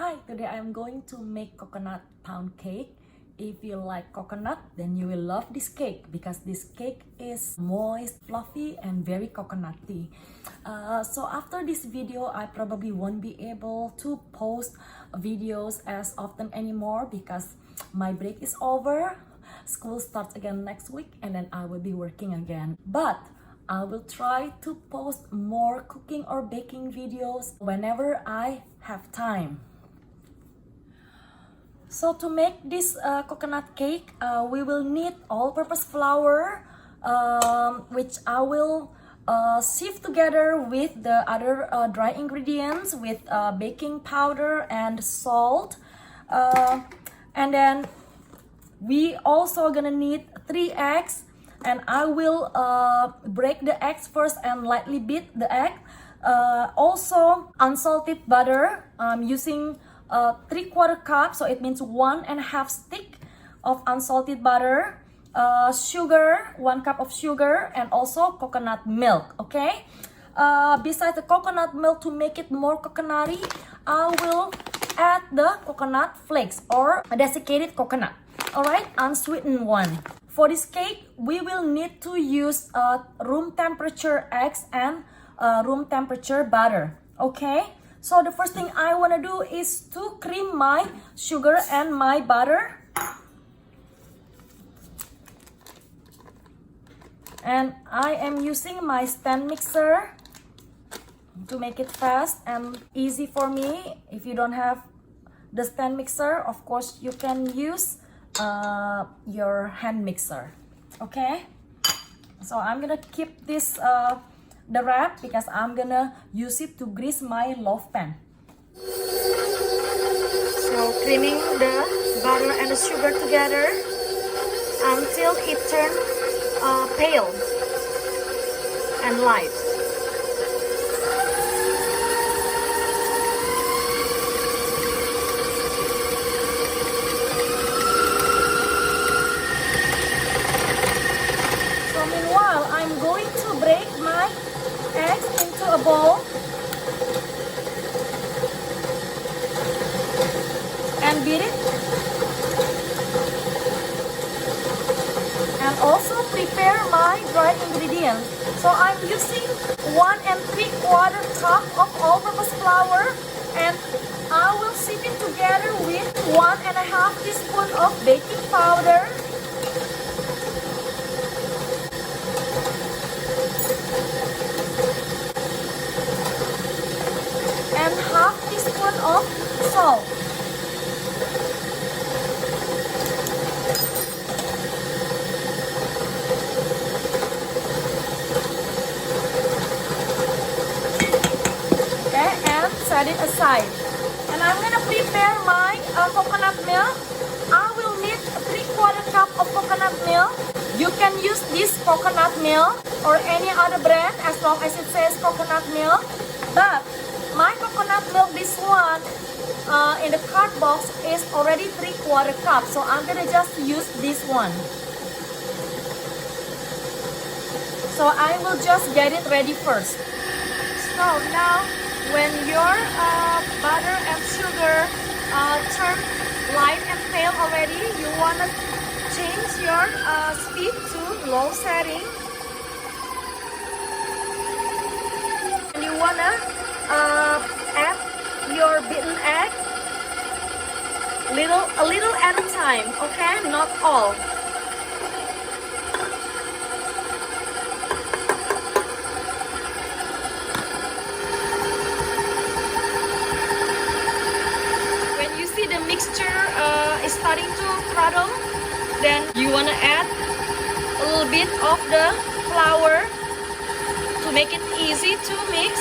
Hi, today I'm going to make coconut pound cake. If you like coconut, then you will love this cake because this cake is moist, fluffy, and very coconutty. So after this video, I probably won't be able to post videos as often anymore because my break is over. School starts again next week and then I will be working again. But I will try to post more cooking or baking videos whenever I have time. So to make this coconut cake, we will need all-purpose flour, which I will sieve together with the other dry ingredients with baking powder and salt. And then we also gonna need 3 eggs, and I will break the eggs first and lightly beat the egg. Also unsalted butter. I'm using 3/4 cup, so it means 1.5 stick of unsalted butter, sugar, 1 cup of sugar, and also coconut milk. Okay, besides the coconut milk, to make it more coconutty, I will add the coconut flakes or a desiccated coconut. All right, unsweetened one. For this cake, we will need to use room temperature eggs and room temperature butter. Okay, so the first thing I want to do is to cream my sugar and my butter. And I am using my stand mixer to make it fast and easy for me. If you don't have the stand mixer, of course you can use your hand mixer. Okay, so I'm gonna keep this the wrap because I'm gonna use it to grease my loaf pan. So creaming the butter and the sugar together until it turns pale and light. So meanwhile, I'm going to break my eggs into a bowl and beat it, and also prepare my dry ingredients. So I'm using 1 3/4 cup of all-purpose flour, and I will sieve it together with 1.5 teaspoon of baking powder, and 1/2 teaspoon of salt. Okay, and set it aside. And I'm gonna prepare my coconut milk. I will need 3/4 cup of coconut milk. You can use this coconut milk or any other brand as long as it says coconut milk. But my coconut milk, this one in the card box, is already 3/4 cup, so I'm gonna just use this one. So I will just get it ready first. So now when your butter and sugar turn light and pale already, you wanna change your speed to low setting, and you wanna add your beaten egg a little at a time. Okay, not all. When you see the mixture is starting to curdle, then you wanna add a little bit of the flour to make it easy to mix.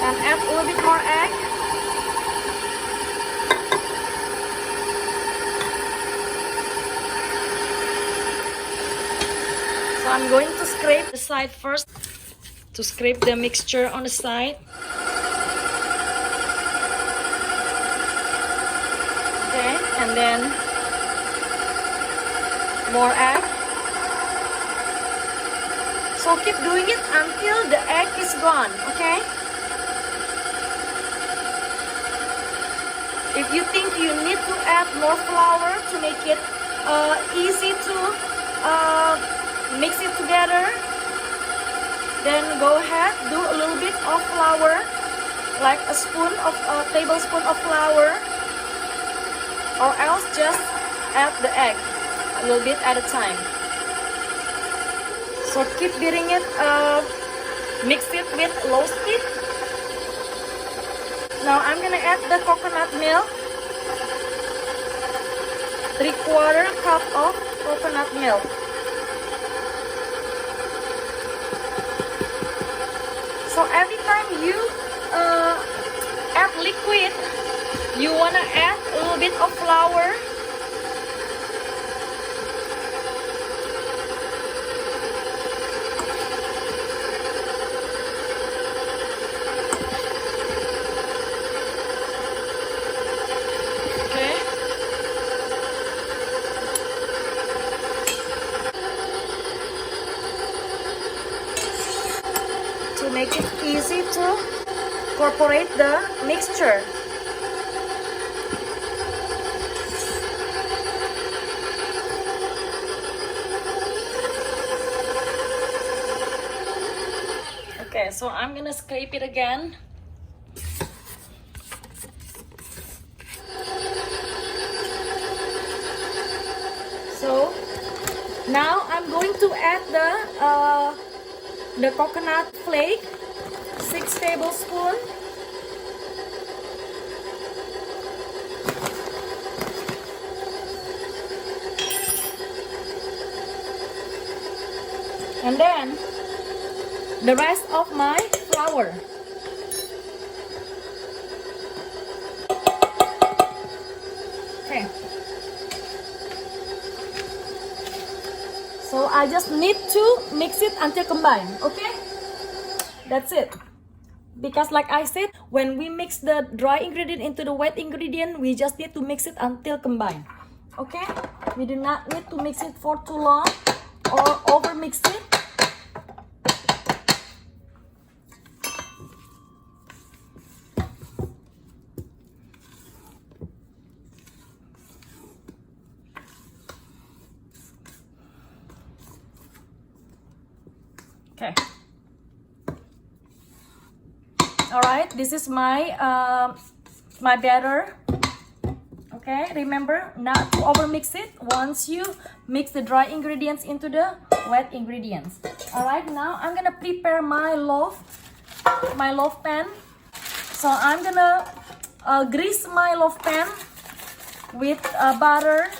And add a little bit more egg. So I'm going to scrape the side first to scrape the mixture on the side. Okay, and then more egg. So keep doing it until the egg is gone, okay? If you think you need to add more flour to make it easy to mix it together, then go ahead, do a little bit of flour, like a tablespoon of flour, or else just add the egg a little bit at a time. So keep beating it, mix it with low speed. Now I'm gonna add the coconut milk, 3/4 cup of coconut milk. So every time you add liquid, you wanna add a little bit of flour. To make it easy to incorporate the mixture. Okay, so I'm gonna scrape it again. So now I'm going to add the coconut flake, 6 tablespoons. And then the rest of my flour. Okay. So I just need to mix it until combined, okay? That's it. Because like I said, when we mix the dry ingredient into the wet ingredient, we just need to mix it until combined, okay? We do not need to mix it for too long or over mix it. Okay. All right, this is my my batter. Okay, remember not to over mix it once you mix the dry ingredients into the wet ingredients. All right, now I'm gonna prepare my loaf pan. So I'm gonna grease my loaf pan with butter,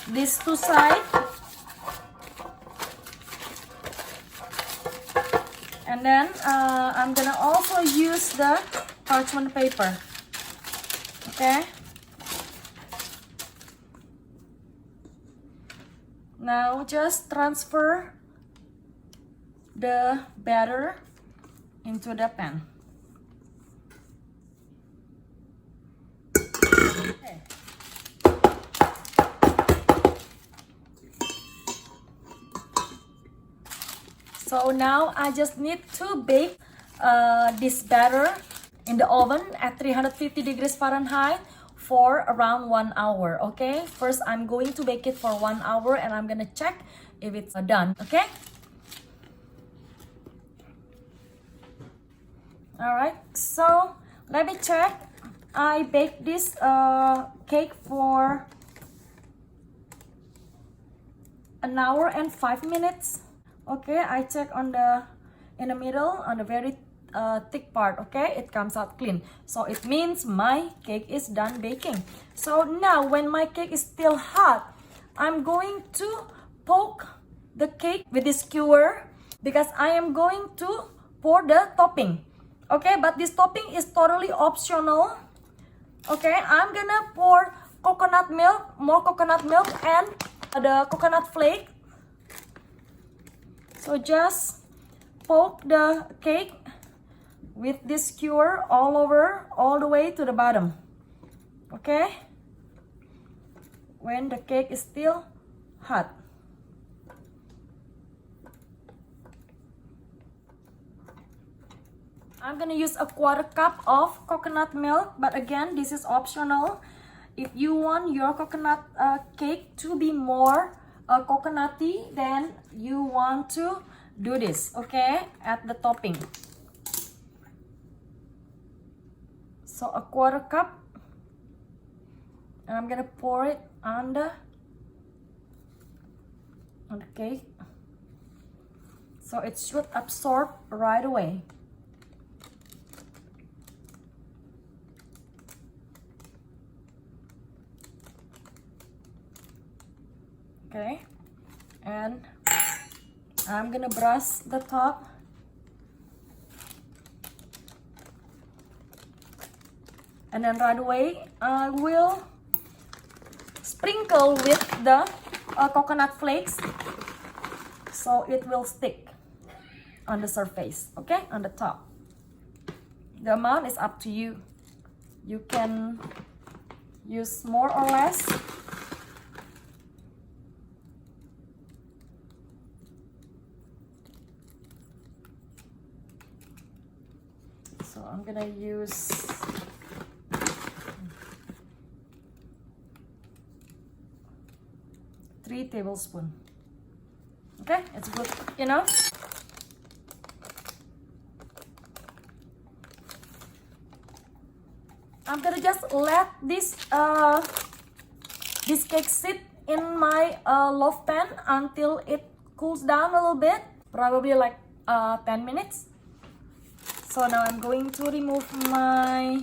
these two sides. And then I'm gonna also use the parchment paper. Okay. Now just transfer the batter into the pan. Okay. So now I just need to bake this batter in the oven at 350 degrees Fahrenheit for around 1 hour, okay? First, I'm going to bake it for 1 hour and I'm gonna check if it's done, okay? All right, so let me check. I baked this cake for 1 hour and 5 minutes. Okay, I check in the middle, on the very thick part, okay? It comes out clean. So it means my cake is done baking. So now when my cake is still hot, I'm going to poke the cake with this skewer because I am going to pour the topping. Okay, but this topping is totally optional. Okay, I'm gonna pour coconut milk, more coconut milk, and the coconut flake. So just poke the cake with this skewer all over, all the way to the bottom. Okay? When the cake is still hot. I'm gonna use a 1/4 cup of coconut milk, but again, this is optional. If you want your coconut cake to be more coconutty, then you want to do this, okay? Add the topping. So a 1/4 cup, and I'm gonna pour it on the cake, so it should absorb right away. Okay, and I'm gonna brush the top. And then right away, I will sprinkle with the coconut flakes, so it will stick on the surface, okay, on the top. The amount is up to you. You can use more or less. So I'm gonna use 3 tablespoons. Okay, it's good enough. I'm gonna just let this cake sit in my loaf pan until it cools down a little bit, probably like 10 minutes. So now I'm going to remove my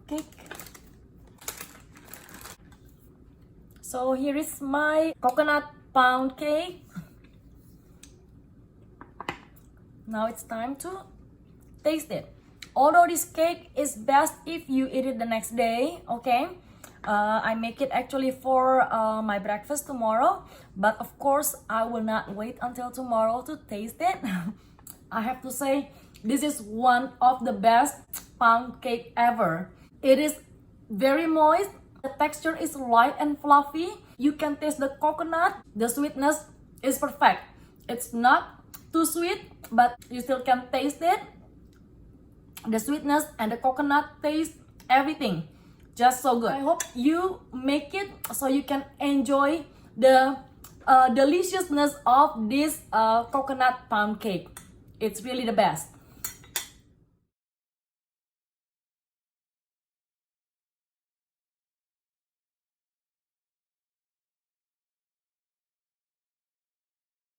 cake. So here is my coconut pound cake. Now it's time to taste it. Although this cake is best if you eat it the next day, okay? I make it actually for my breakfast tomorrow, but of course I will not wait until tomorrow to taste it. I have to say, this is one of the best pound cake ever. It is very moist. The texture is light and fluffy. You can taste the coconut. The sweetness is perfect. It's not too sweet, but you still can taste it. The sweetness and the coconut taste, everything. Just so good. I hope you make it so you can enjoy the deliciousness of this coconut pound cake. It's really the best.